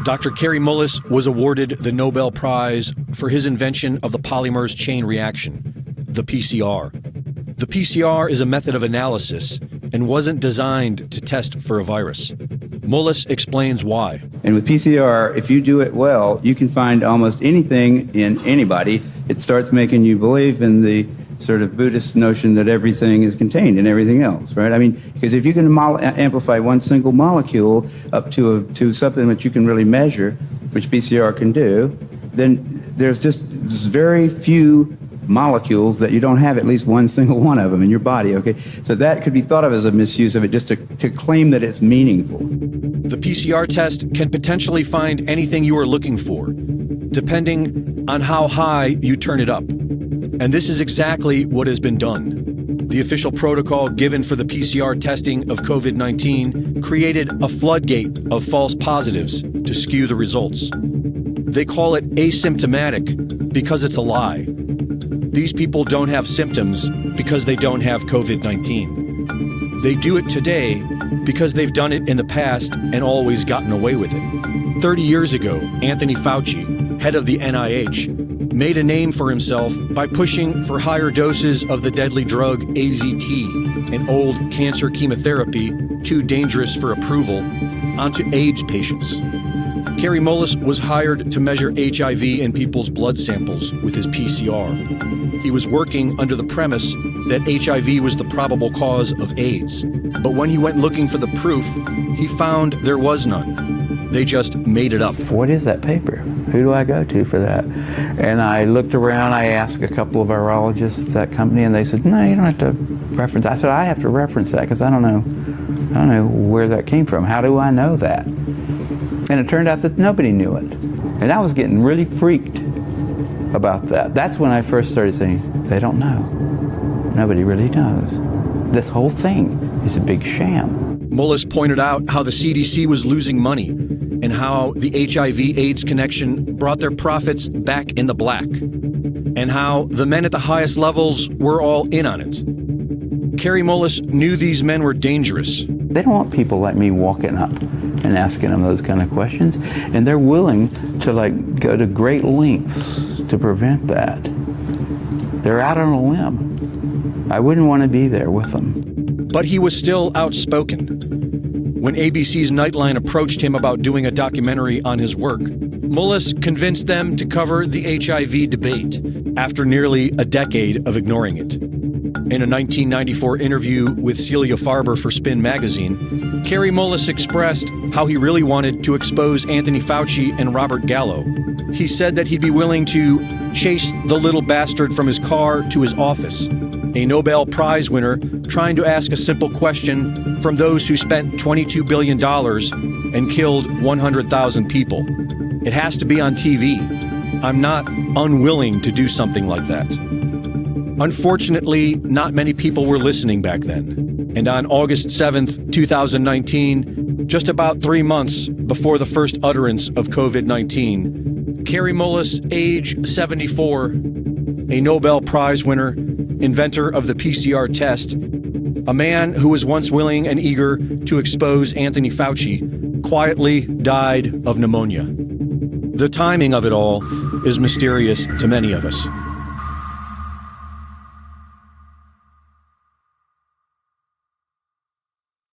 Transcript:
Dr. Kary Mullis was awarded the Nobel Prize for his invention of the polymerase chain reaction, the PCR. The PCR is a method of analysis and wasn't designed to test for a virus. Mullis explains why. And with PCR, if you do it well, you can find almost anything in anybody. It starts making you believe in the sort of Buddhist notion that everything is contained in everything else, right? I mean, because if you can amplify one single molecule up to something that you can really measure, which PCR can do, then there's just very few molecules that you don't have at least one single one of them in your body, okay? So that could be thought of as a misuse of it, just to claim that it's meaningful. The PCR test can potentially find anything you are looking for, depending on how high you turn it up. And this is exactly what has been done. The official protocol given for the PCR testing of COVID-19 created a floodgate of false positives to skew the results. They call it asymptomatic because it's a lie. These people don't have symptoms because they don't have COVID-19. They do it today because they've done it in the past and always gotten away with it. 30 years ago, Anthony Fauci, head of the NIH, made a name for himself by pushing for higher doses of the deadly drug AZT, an old cancer chemotherapy too dangerous for approval, onto AIDS patients. Kary Mullis was hired to measure HIV in people's blood samples with his PCR. He was working under the premise that HIV was the probable cause of AIDS. But when he went looking for the proof, he found there was none. They just made it up. What is that paper? Who do I go to for that? And I looked around, I asked a couple of virologists at that company, and they said, no, you don't have to reference. I said, I have to reference that because I don't know where that came from. How do I know that? And it turned out that nobody knew it. And I was getting really freaked about that. That's when I first started saying, they don't know. Nobody really knows. This whole thing is a big sham. Mullis pointed out how the CDC was losing money and how the HIV-AIDS connection brought their profits back in the black, and how the men at the highest levels were all in on it. Kary Mullis knew these men were dangerous. They don't want people like me walking up and asking them those kind of questions, and they're willing to go to great lengths to prevent that. They're out on a limb. I wouldn't want to be there with them. But he was still outspoken. When ABC's Nightline approached him about doing a documentary on his work, Mullis convinced them to cover the HIV debate after nearly a decade of ignoring it. In a 1994 interview with Celia Farber for Spin magazine, Kary Mullis expressed how he really wanted to expose Anthony Fauci and Robert Gallo. He said that he'd be willing to chase the little bastard from his car to his office, a Nobel Prize winner trying to ask a simple question from those who spent $22 billion and killed 100,000 people. It has to be on TV. I'm not unwilling to do something like that. Unfortunately, not many people were listening back then. And on August 7th, 2019, just about 3 months before the first utterance of COVID-19, Kary Mullis, age 74, a Nobel Prize winner, inventor of the PCR test, a man who was once willing and eager to expose Anthony Fauci, quietly died of pneumonia. The timing of it all is mysterious to many of us.